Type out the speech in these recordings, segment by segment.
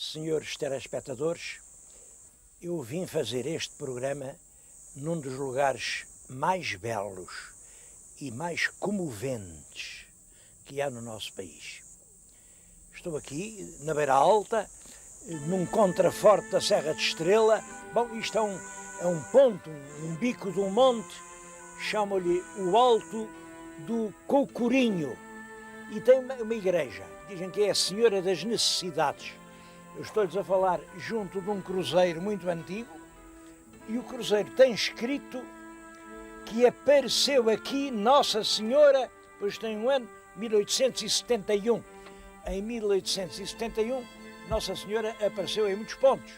Senhores telespectadores, eu vim fazer este programa num dos lugares mais belos e mais comoventes que há no nosso país. Estou aqui na Beira Alta, num contraforte da Serra de Estrela. Bom, isto é um ponto, um bico de um monte, chamam-lhe o Alto do Cocorinho. E tem uma igreja, dizem que é a Senhora das Necessidades. Eu estou-lhes a falar junto de um cruzeiro muito antigo, e o cruzeiro tem escrito que apareceu aqui Nossa Senhora, pois tem um ano, 1871. Em 1871, Nossa Senhora apareceu em muitos pontos.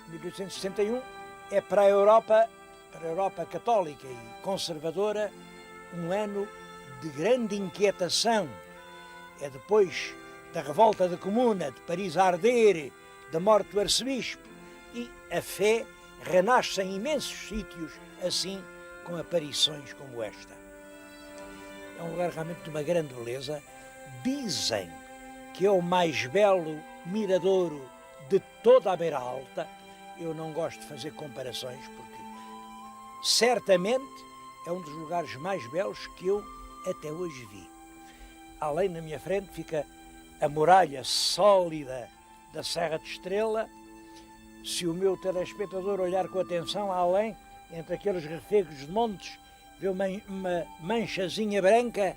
1871 é para a Europa católica e conservadora, um ano de grande inquietação. É depois da revolta da Comuna, de Paris a arder, da morte do arcebispo, e a fé renasce em imensos sítios, assim, com aparições como esta. É um lugar realmente de uma grande beleza. Dizem que é o mais belo miradouro de toda a Beira Alta. Eu não gosto de fazer comparações, porque certamente é um dos lugares mais belos que eu até hoje vi. Além, na minha frente, fica a muralha sólida da Serra de Estrela. Se o meu telespectador olhar com atenção além, entre aqueles refegos de montes, vê uma manchazinha branca,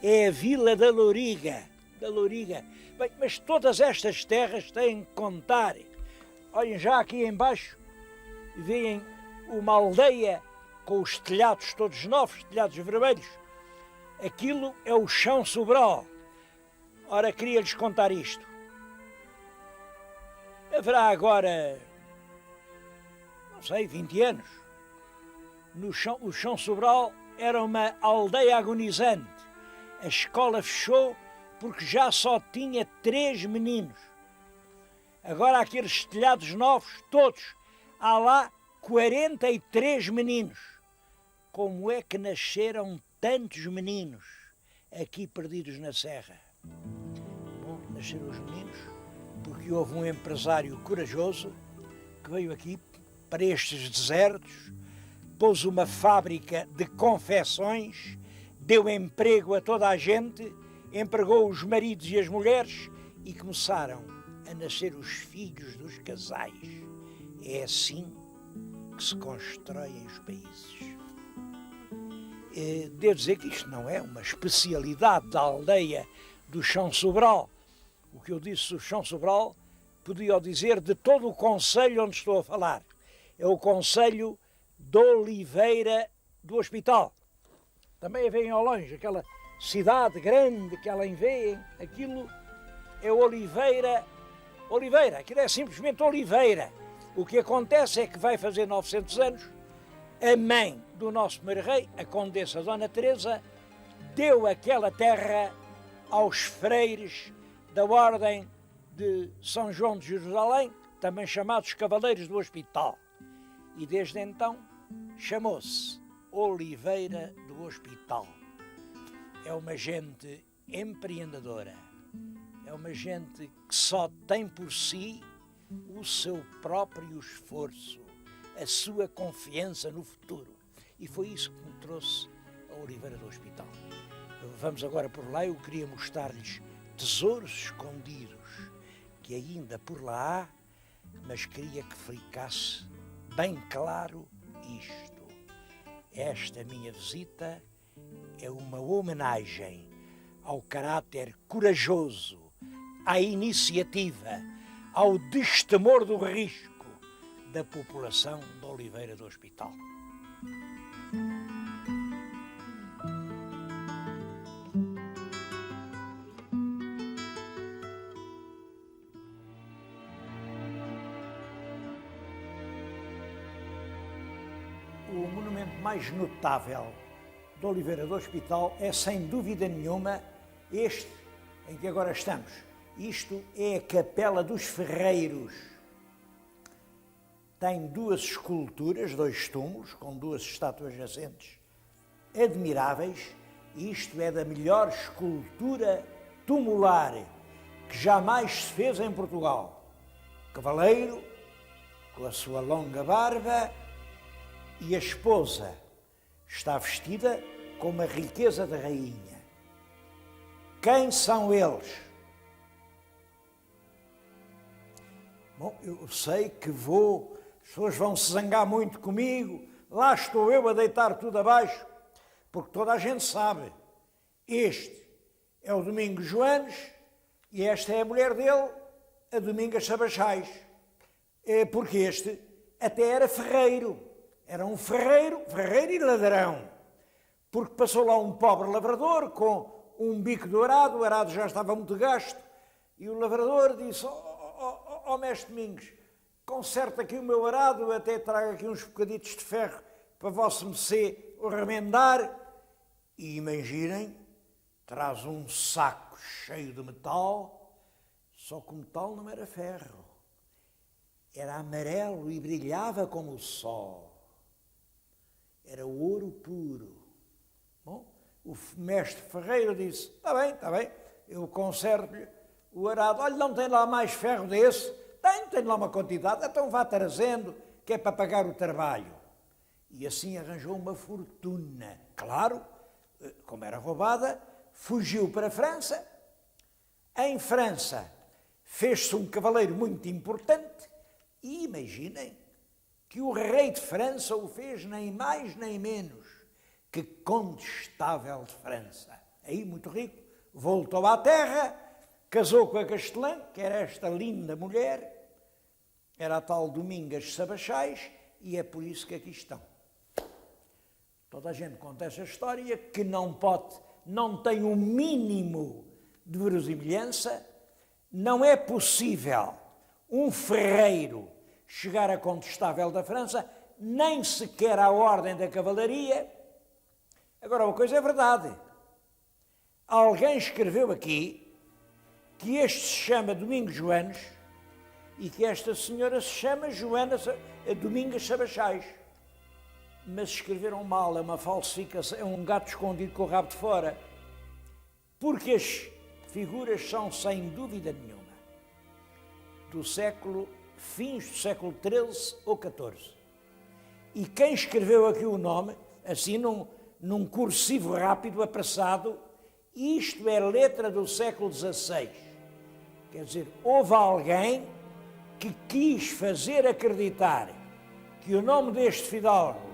é a Vila da Louriga. Bem, mas todas estas terras têm que contar. Olhem, já aqui embaixo, veem uma aldeia com os telhados todos novos, telhados vermelhos. Aquilo é o Chão Sobral. Ora, queria-lhes contar isto. Haverá agora, não sei, 20 anos. O Chão Sobral era uma aldeia agonizante. A escola fechou porque já só tinha 3 meninos. Agora aqueles telhados novos, todos, há lá 43 meninos. Como é que nasceram tantos meninos aqui perdidos na serra? Bom, nasceram os meninos porque houve um empresário corajoso que veio aqui para estes desertos, pôs uma fábrica de confecções, deu emprego a toda a gente, empregou os maridos e as mulheres e começaram a nascer os filhos dos casais. É assim que se constroem os países. Devo dizer que isto não é uma especialidade da aldeia do Chão Sobral. O que eu disse do Chão Sobral podia dizer de todo o concelho onde estou a falar. É o concelho de Oliveira do Hospital. Também a veem ao longe, aquela cidade grande que além veem, aquilo é Oliveira, aquilo é simplesmente Oliveira. O que acontece é que vai fazer 900 anos, a mãe do nosso primeiro rei, a Condessa Dona Teresa, deu aquela terra aos freires da Ordem de São João de Jerusalém, também chamados Cavaleiros do Hospital. E desde então chamou-se Oliveira do Hospital. É uma gente empreendedora, é uma gente que só tem por si o seu próprio esforço, a sua confiança no futuro. E foi isso que me trouxe a Oliveira do Hospital. Vamos agora por lá. Eu queria mostrar-lhes tesouros escondidos que ainda por lá há, mas queria que ficasse bem claro isto. Esta minha visita é uma homenagem ao caráter corajoso, à iniciativa, ao destemor do risco da população de Oliveira do Hospital. O monumento mais notável de Oliveira do Hospital é, sem dúvida nenhuma, este em que agora estamos. Isto é a Capela dos Ferreiros. Tem 2 esculturas, 2 túmulos, com 2 estátuas jacentes admiráveis. Isto é da melhor escultura tumular que jamais se fez em Portugal. cavaleiro, com a sua longa barba, e a esposa está vestida com uma riqueza de rainha. Quem são eles? Bom, eu sei que as pessoas vão se zangar muito comigo, lá estou eu a deitar tudo abaixo, porque toda a gente sabe, este é o Domingos Joanes e esta é a mulher dele, a Domingas Sabachais, porque este até era ferreiro, era um ferreiro e ladrão, porque passou lá um pobre lavrador com um bico dourado, o arado já estava muito gasto, e o lavrador disse, mestre Domingos, conserta aqui o meu arado, até trago aqui uns bocaditos de ferro para vosso mercê o remendar, e imaginem, traz um saco cheio de metal, só que o metal não era ferro, era amarelo e brilhava como o sol, era ouro puro. Bom, o mestre ferreiro disse, está bem, eu conserto-lhe o arado. Olha, não tem lá mais ferro desse? Tem lá uma quantidade, então vá trazendo, que é para pagar o trabalho. E assim arranjou uma fortuna. Claro, como era roubada, fugiu para a França. Em França fez-se um cavaleiro muito importante e imaginem que o rei de França o fez nem mais nem menos que condestável de França. Aí, muito rico, voltou à terra, casou com a Castelã, que era esta linda mulher, era a tal Domingas Sabachais, e é por isso que aqui estão. Toda a gente conta essa história, que não tem o mínimo de verosimilhança, não é possível um ferreiro chegar a condestável da França, nem sequer à ordem da cavalaria. Agora, uma coisa é verdade, alguém escreveu aqui que este se chama Domingos Joanes e que esta senhora se chama Domingas Sabachais. Mas escreveram mal, é uma falsificação, é um gato escondido com o rabo de fora. Porque as figuras são, sem dúvida nenhuma, fins do século XIII ou XIV. E quem escreveu aqui o nome, assim num cursivo rápido, apressado, isto é letra do século XVI. Quer dizer, houve alguém que quis fazer acreditar que o nome deste fidalgo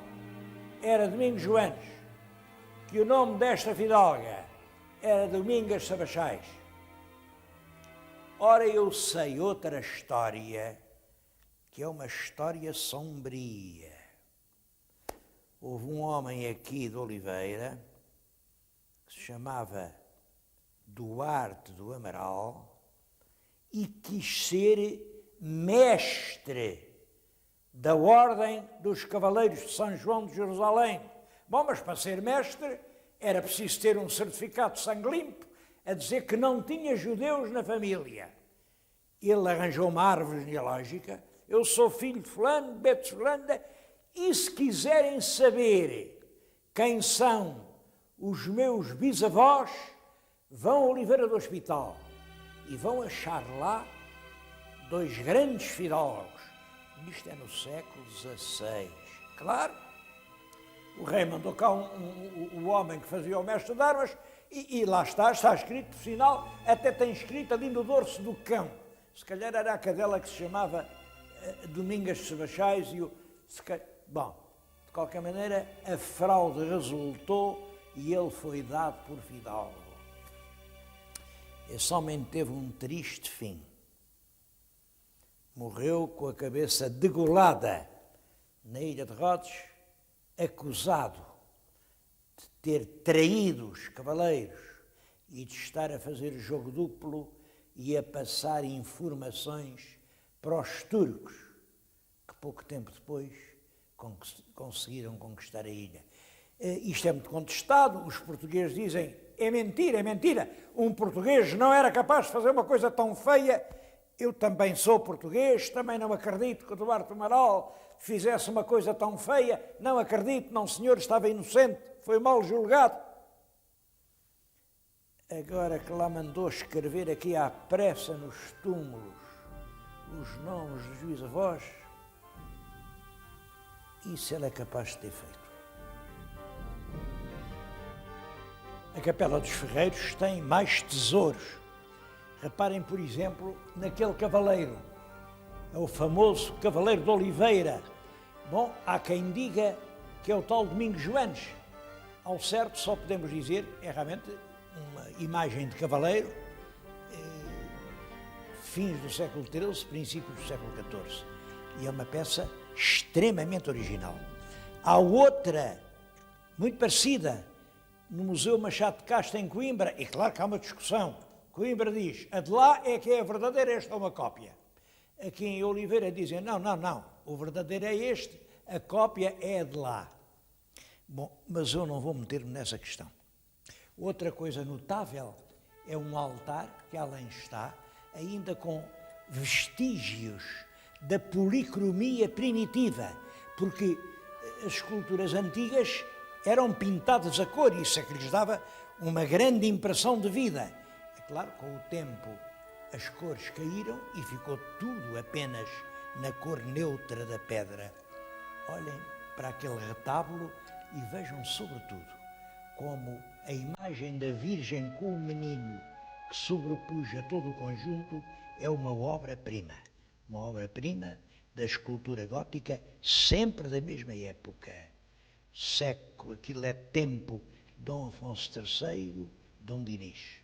era Domingos Joanes, que o nome desta fidalga era Domingas Sabachais. Ora, eu sei outra história, que é uma história sombria. Houve um homem aqui de Oliveira, que se chamava Duarte do Amaral, e quis ser mestre da Ordem dos Cavaleiros de São João de Jerusalém. Bom, mas para ser mestre era preciso ter um certificado de sangue limpo, a dizer que não tinha judeus na família. Ele arranjou uma árvore genealógica, eu sou filho de fulano, Beto de Fulanda, e se quiserem saber quem são os meus bisavós, vão a Oliveira do Hospital e vão achar lá dois grandes fidalgos. Isto é no século XVI. Claro, o rei mandou cá o homem que fazia o mestre de armas e lá está escrito, por sinal, até tem escrito ali no dorso do cão. Se calhar era a cadela que se chamava Domingas Sabachais e bom, de qualquer maneira, a fraude resultou e ele foi dado por fidalgo. Esse homem teve um triste fim. Morreu com a cabeça degolada na Ilha de Rhodes, acusado de ter traído os cavaleiros e de estar a fazer jogo duplo e a passar informações para os turcos, que pouco tempo depois conseguiram conquistar a ilha. Isto é muito contestado, os portugueses dizem, é mentira, um português não era capaz de fazer uma coisa tão feia. Eu também sou português, também não acredito que o Duarte do Amaral fizesse uma coisa tão feia, não acredito, não senhor, estava inocente, foi mal julgado. Agora que lá mandou escrever aqui à pressa nos túmulos os nomes dos bisavós, isso ele é capaz de ter feito. A Capela dos Ferreiros tem mais tesouros. Reparem, por exemplo, naquele cavaleiro. É o famoso Cavaleiro de Oliveira. Bom, há quem diga que é o tal Domingos Joanes. Ao certo, só podemos dizer, é realmente uma imagem de cavaleiro, fins do século XIII, princípios do século XIV. E é uma peça extremamente original. Há outra, muito parecida, no Museu Machado de Castro, em Coimbra, e claro que há uma discussão. Coimbra diz, a de lá é que é a verdadeira, esta é uma cópia. Aqui em Oliveira dizem, não, o verdadeiro é este, a cópia é a de lá. Bom, mas eu não vou meter-me nessa questão. Outra coisa notável é um altar que além está, ainda com vestígios da policromia primitiva, porque as esculturas antigas eram pintadas a cor, isso é que lhes dava uma grande impressão de vida. É claro, com o tempo as cores caíram e ficou tudo apenas na cor neutra da pedra. Olhem para aquele retábulo e vejam sobretudo como a imagem da Virgem com o menino que sobrepuja todo o conjunto é uma obra-prima da escultura gótica, sempre da mesma época. Século, aquilo é tempo Dom Afonso III, Dom Dinis.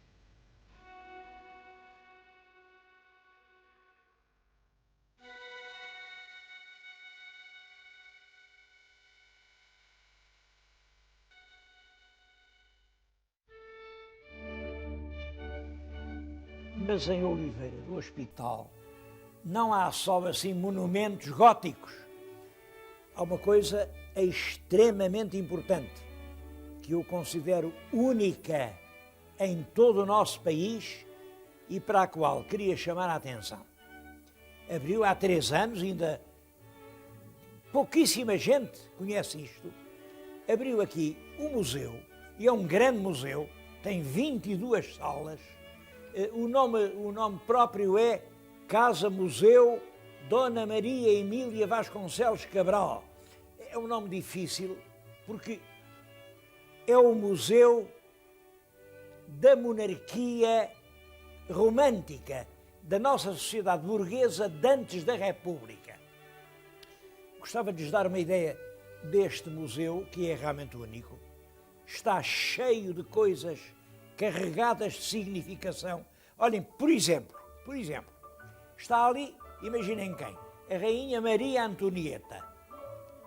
Mas em Oliveira do Hospital não há só assim monumentos góticos. Há uma coisa extremamente importante, que eu considero única em todo o nosso país e para a qual queria chamar a atenção. Abriu há 3 anos, ainda pouquíssima gente conhece isto. Abriu aqui um museu, e é um grande museu, tem 22 salas. O nome próprio é Casa Museu Dona Maria Emília Vasconcelos Cabral. É um nome difícil porque é o museu da monarquia romântica, da nossa sociedade burguesa de antes da República. Gostava de lhes dar uma ideia deste museu, que é realmente único. Está cheio de coisas carregadas de significação. Olhem, por exemplo, está ali, imaginem quem? A Rainha Maria Antonieta.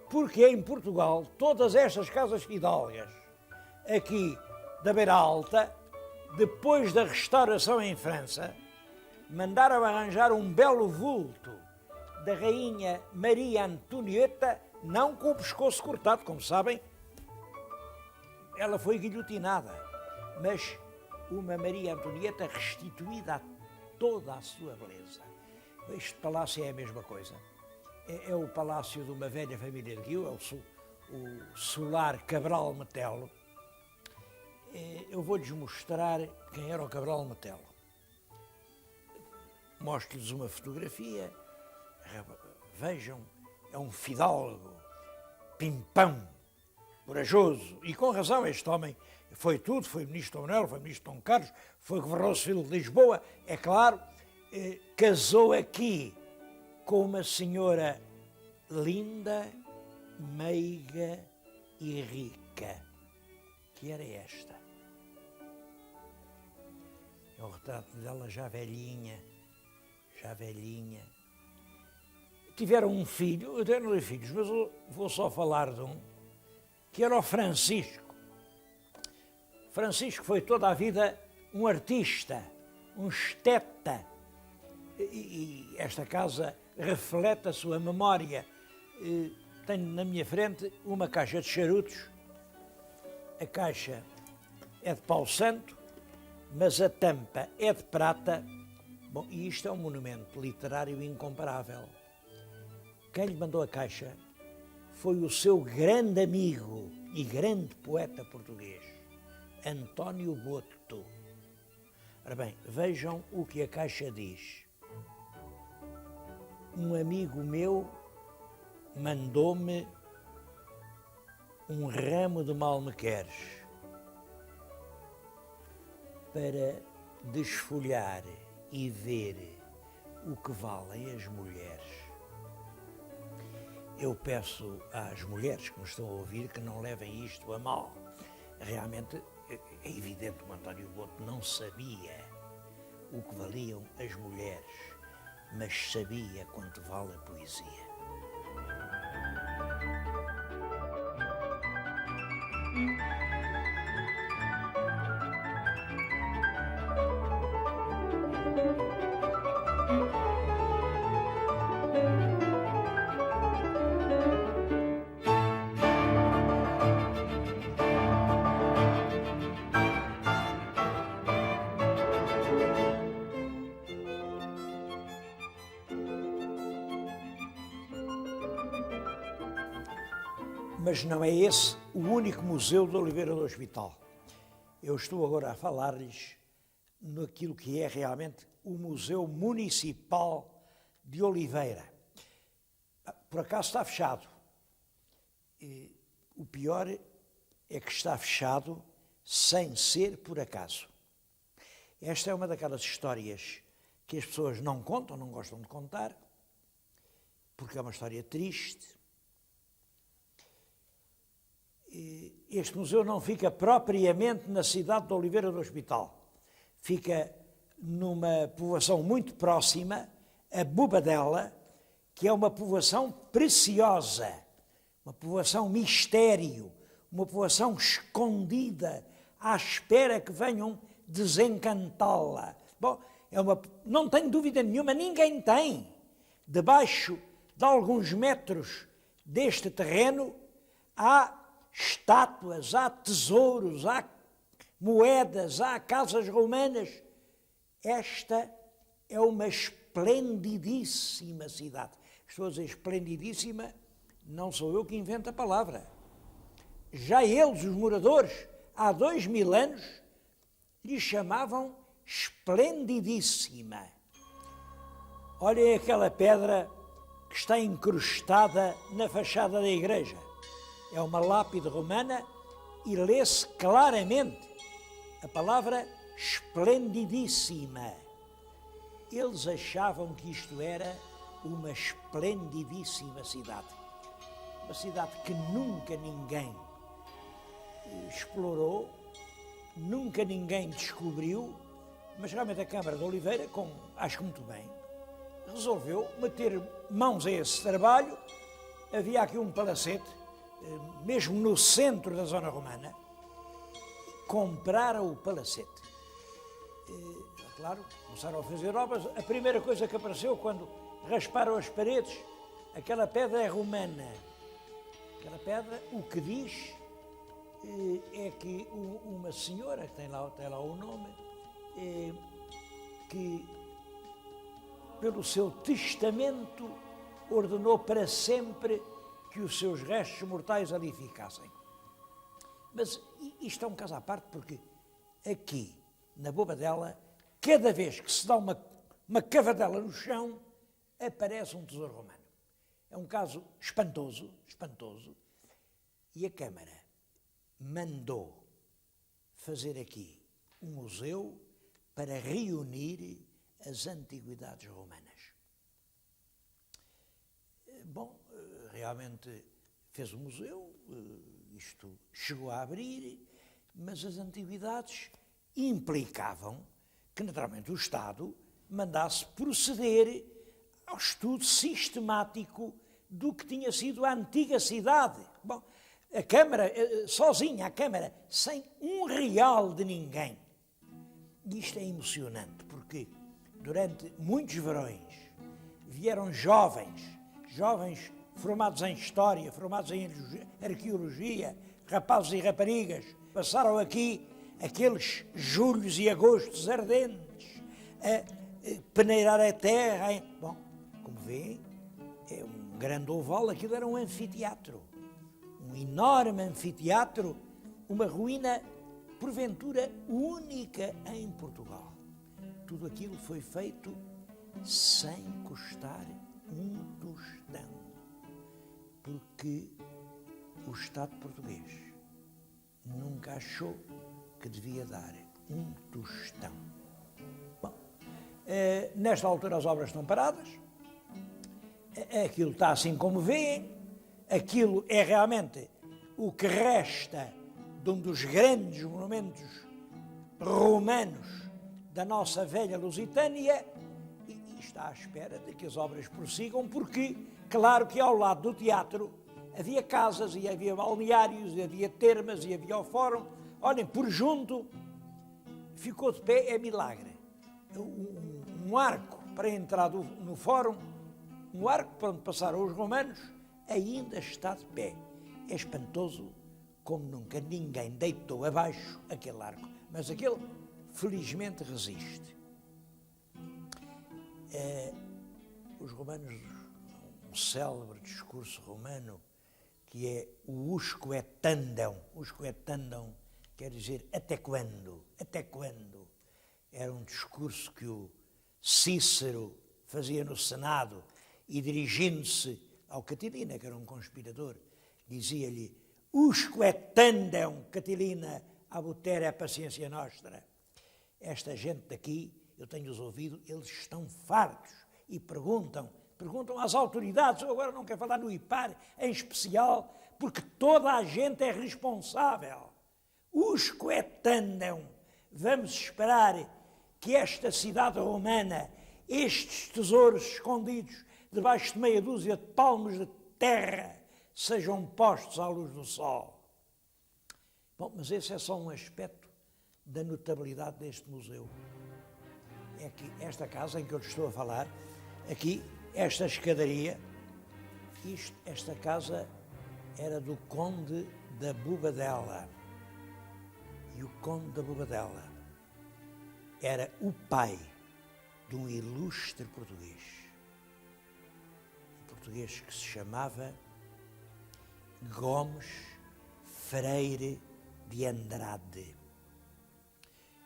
Porque em Portugal, todas estas casas fidalgas, aqui da Beira Alta, depois da restauração em França, mandaram arranjar um belo vulto da Rainha Maria Antonieta, não com o pescoço cortado, como sabem, ela foi guilhotinada, mas uma Maria Antonieta restituída a toda a sua beleza. Este palácio é a mesma coisa. É o palácio de uma velha família de Guiu, é o solar Cabral Metelo. Eu vou-lhes mostrar quem era o Cabral Metelo. Mostro-lhes uma fotografia. Vejam, é um fidalgo, pimpão, corajoso. E com razão, este homem foi tudo, foi ministro de Dom Manuel, foi ministro de Dom Carlos, foi governador civil de Lisboa, é claro, casou aqui com uma senhora linda, meiga e rica, que era esta. É o retrato dela já velhinha. Tiveram um filho, eu tenho 2 filhos, mas eu vou só falar de um, que era o Francisco. Francisco foi toda a vida um artista, um esteta, e esta casa reflete a sua memória. Tenho na minha frente uma caixa de charutos. A caixa é de pau santo, mas a tampa é de prata. Bom, e isto é um monumento literário incomparável. Quem lhe mandou a caixa foi o seu grande amigo e grande poeta português, António Boto. Ora bem, vejam o que a caixa diz. Um amigo meu mandou-me um ramo de malmequeres para desfolhar e ver o que valem as mulheres. Eu peço às mulheres que me estão a ouvir que não levem isto a mal. Realmente é evidente que o António Boto não sabia o que valiam as mulheres, mas sabia quanto vale a poesia. Mas não é esse o único museu de Oliveira do Hospital. Eu estou agora a falar-lhes naquilo que é realmente o Museu Municipal de Oliveira. Por acaso está fechado. E o pior é que está fechado sem ser por acaso. Esta é uma daquelas histórias que as pessoas não contam, não gostam de contar, porque é uma história triste. Este museu não fica propriamente na cidade de Oliveira do Hospital. Fica numa povoação muito próxima, a Bobadela, que é uma povoação preciosa, uma povoação mistério, uma povoação escondida, à espera que venham desencantá-la. Bom, não tenho dúvida nenhuma, ninguém tem. Debaixo de alguns metros deste terreno há estátuas, há tesouros, há moedas, há casas romanas. Esta é uma esplendidíssima cidade. Estou a dizer esplendidíssima, não sou eu que invento a palavra. Já eles, os moradores, há 2000 anos, lhe chamavam esplendidíssima. Olhem aquela pedra que está incrustada na fachada da igreja. É uma lápide romana e lê-se claramente a palavra esplendidíssima. Eles achavam que isto era uma esplendidíssima cidade. Uma cidade que nunca ninguém explorou, nunca ninguém descobriu, mas realmente a Câmara de Oliveira, acho que muito bem, resolveu meter mãos a esse trabalho. Havia aqui um palacete, mesmo no centro da zona romana, compraram o palacete. Claro, começaram a fazer obras. A primeira coisa que apareceu quando rasparam as paredes, aquela pedra é romana. Aquela pedra, o que diz é que uma senhora, que tem lá o nome, que pelo seu testamento ordenou para sempre que os seus restos mortais ali ficassem. Mas isto é um caso à parte, porque aqui, na Bobadela, cada vez que se dá uma cavadela no chão, aparece um tesouro romano. É um caso espantoso, espantoso. E a Câmara mandou fazer aqui um museu para reunir as antiguidades romanas. Bom, realmente fez o museu, isto chegou a abrir, mas as antiguidades implicavam que, naturalmente, o Estado mandasse proceder ao estudo sistemático do que tinha sido a antiga cidade. Bom, a Câmara, sozinha, a Câmara, sem R$1 de ninguém. E isto é emocionante, porque durante muitos verões vieram jovens formados em História, formados em Arqueologia, rapazes e raparigas, passaram aqui aqueles julhos e agostos ardentes, a peneirar a terra. Bom, como vêem, é um grande oval, aquilo era um anfiteatro, um enorme anfiteatro, uma ruína, porventura, única em Portugal. Tudo aquilo foi feito sem custar um tostão. Porque o Estado português nunca achou que devia dar um tostão. Bom, nesta altura as obras estão paradas, aquilo está assim como veem, aquilo é realmente o que resta de um dos grandes monumentos romanos da nossa velha Lusitânia e está à espera de que as obras prossigam, porque, claro que ao lado do teatro havia casas e havia balneários e havia termas e havia o fórum. Olhem, por junto ficou de pé, é milagre. Um arco para entrar no fórum, um arco para onde passaram os romanos, ainda está de pé. É espantoso como nunca ninguém deitou abaixo aquele arco. Mas aquele, felizmente, resiste. Os romanos, um célebre discurso romano, que é o usque et tandem. Usque et tandem quer dizer até quando? Até quando? Era um discurso que o Cícero fazia no Senado e, dirigindo-se ao Catilina, que era um conspirador, dizia-lhe: usque et tandem, Catilina, abutere a paciência nostra. Esta gente daqui, eu tenho-os ouvido, eles estão fartos e perguntam às autoridades. Eu agora não quero falar no IPAR em especial, porque toda a gente é responsável. Usque et tandem. Vamos esperar que esta cidade romana, estes tesouros escondidos debaixo de meia dúzia de palmos de terra, sejam postos à luz do sol. Bom, mas esse é só um aspecto da notabilidade deste museu. É que esta casa em que eu lhe estou a falar, aqui, esta escadaria, esta casa era do Conde da Bobadela. E o Conde da Bobadela era o pai de um ilustre português. Um português que se chamava Gomes Freire de Andrade.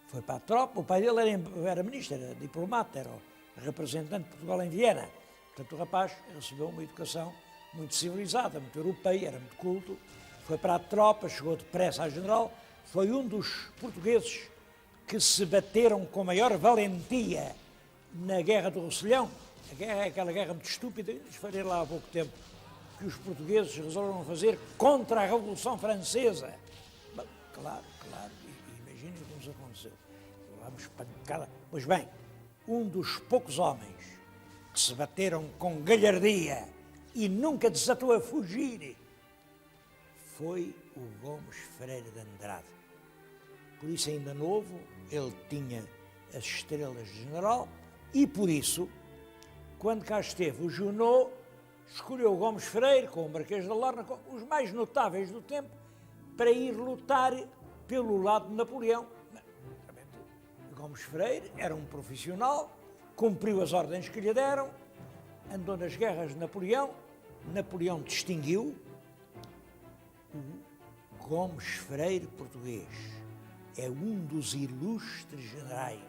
Foi para a tropa, o pai dele era ministro, era diplomata, era o representante de Portugal em Viena. Portanto, o rapaz recebeu uma educação muito civilizada, muito europeia, era muito culto. Foi para a tropa, chegou depressa a general, foi um dos portugueses que se bateram com maior valentia na Guerra do Rosselhão. A guerra é aquela guerra muito estúpida, lhes falei lá há pouco tempo, que os portugueses resolveram fazer contra a Revolução Francesa. Bom, claro, imaginem o que nos aconteceu. Vamos pancada. Pois bem, um dos poucos homens que se bateram com galhardia e nunca desatou a fugir foi o Gomes Freire de Andrade. Por isso, ainda novo, ele tinha as estrelas de general e, por isso, quando cá esteve o Junot, escolheu o Gomes Freire, com o Marquês da Lorna, os mais notáveis do tempo, para ir lutar pelo lado de Napoleão. O Gomes Freire era um profissional, cumpriu as ordens que lhe deram, andou nas guerras de Napoleão, Napoleão distinguiu o Gomes Freire português. É um dos ilustres generais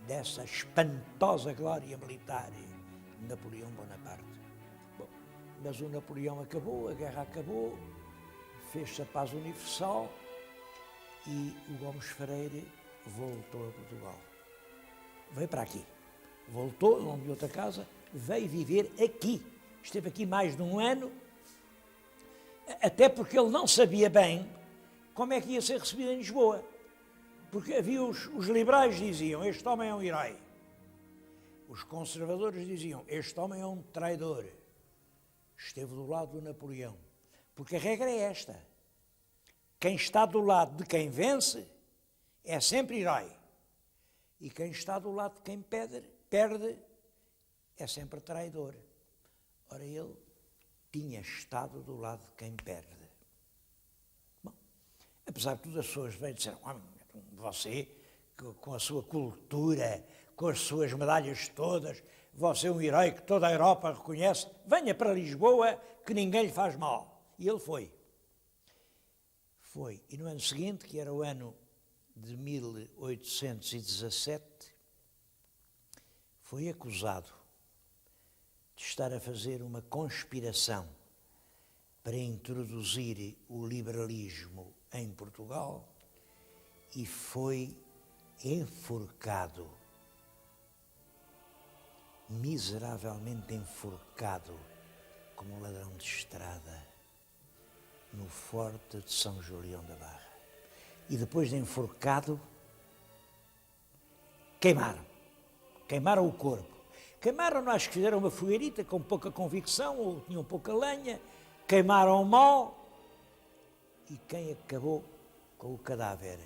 dessa espantosa glória militar de Napoleão Bonaparte. Bom, mas o Napoleão acabou, a guerra acabou, fez-se a paz universal e o Gomes Freire voltou a Portugal. Veio para aqui. Voltou, não de outra casa, veio viver aqui. Esteve aqui mais de um ano, até porque ele não sabia bem como é que ia ser recebido em Lisboa. Porque havia os liberais diziam, este homem é um herói. Os conservadores diziam, este homem é um traidor. Esteve do lado do Napoleão. Porque a regra é esta. Quem está do lado de quem vence é sempre herói. E quem está do lado de quem perde é sempre traidor. Ora, ele tinha estado do lado de quem perde. Bom, apesar de tudo, as pessoas vêm dizer, você, com a sua cultura, com as suas medalhas todas, você é um herói que toda a Europa reconhece, venha para Lisboa que ninguém lhe faz mal. E ele foi. Foi. E no ano seguinte, que era o ano de 1817, foi acusado de estar a fazer uma conspiração para introduzir o liberalismo em Portugal e foi enforcado, miseravelmente enforcado, como um ladrão de estrada, no forte de São Julião da Barra. E depois de enforcado, queimaram o corpo. Queimaram, acho que fizeram uma fogueirita com pouca convicção, ou tinham pouca lenha, queimaram mal, e quem acabou com o cadáver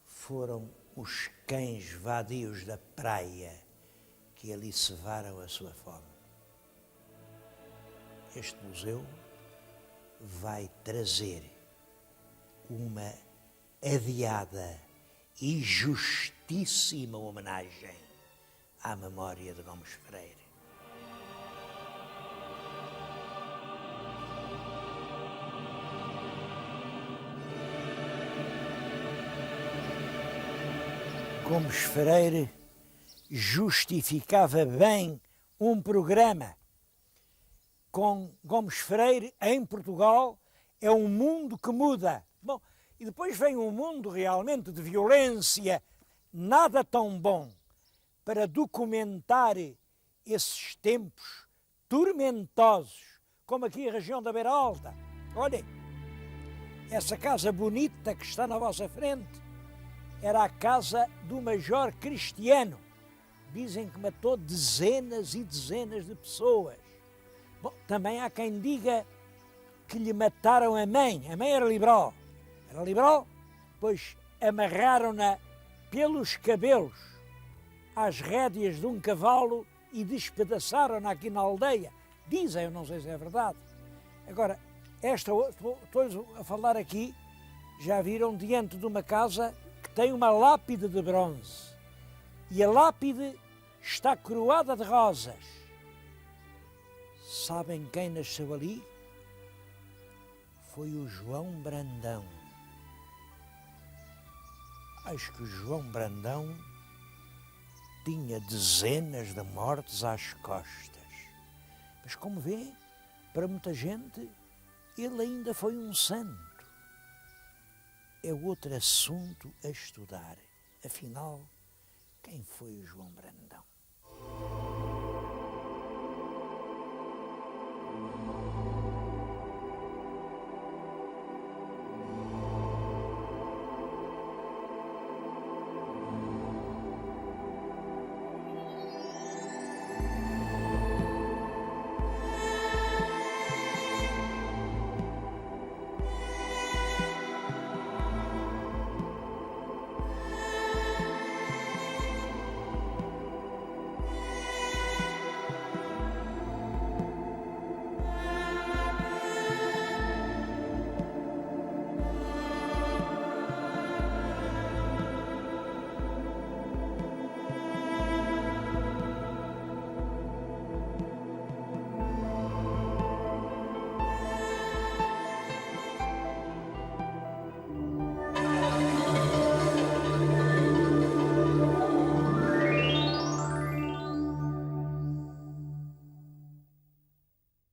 foram os cães vadios da praia que ali cevaram a sua fome. Este museu vai trazer uma adiada e justíssima homenagem à memória de Gomes Freire. Gomes Freire justificava bem um programa. Com Gomes Freire, em Portugal, é um mundo que muda. Bom, e depois vem um mundo realmente de violência, nada tão bom para documentar esses tempos tormentosos, como aqui a região da Beira Alta. Olhem, essa casa bonita que está na vossa frente era a casa do Major Cristiano. Dizem que matou dezenas e dezenas de pessoas. Bom, também há quem diga que lhe mataram a mãe. A mãe era liberal. Era liberal, pois amarraram-na pelos cabelos às rédeas de um cavalo e despedaçaram-na aqui na aldeia. Dizem, eu não sei se é verdade. Agora, estou a falar aqui, já viram diante de uma casa que tem uma lápide de bronze. E a lápide está coroada de rosas. Sabem quem nasceu ali? Foi o João Brandão. Acho que o João Brandão tinha dezenas de mortes às costas. Mas como vê, para muita gente, ele ainda foi um santo. É outro assunto a estudar. Afinal, quem foi o João Brandão?